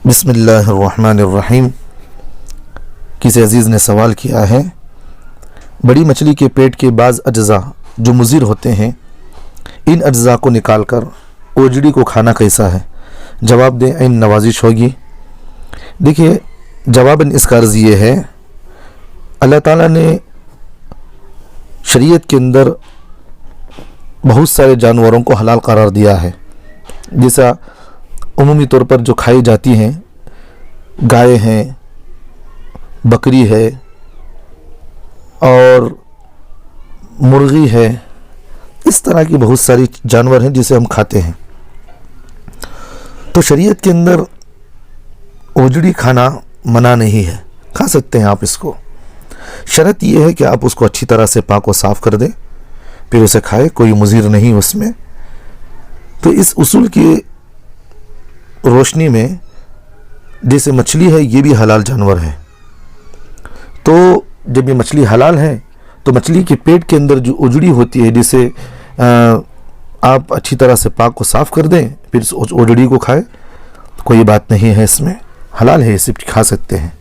बिस्मिल्लाहिर्रहमानिर्रहीम। किसी अज़ीज़ ने सवाल किया है, बड़ी मछली के पेट के बाज़ अज्ज़ा जो मुज़िर होते हैं, इन अज्ज़ा को निकाल कर ओजड़ी को खाना कैसा है? जवाब दें, इन नवाजिश होगी। देखिए, जवाबन इसका अर्ज़ ये है, अल्लाह ताला ने शरीयत के अंदर बहुत सारे जानवरों को हलाल करार दिया है। जैसा उमूमी तौर पर जो खाई जाती हैं, गाय हैं, बकरी है और मुर्गी है, इस तरह की बहुत सारी जानवर हैं जिसे हम खाते हैं। तो शरीयत के अंदर ओजड़ी खाना मना नहीं है, खा सकते हैं आप इसको। शर्त यह है कि आप उसको अच्छी तरह से पाक व साफ़ कर दें, फिर उसे खाए, कोई मुज़िर नहीं उसमें। तो इस उसूल की रोशनी में जैसे मछली है, ये भी हलाल जानवर है, तो जब ये मछली हलाल है तो मछली के पेट के अंदर जो ओजड़ी होती है, जिसे आप अच्छी तरह से पाक को साफ़ कर दें, फिर उस ओजड़ी को खाएं, कोई बात नहीं है इसमें, हलाल है, इसे खा सकते हैं।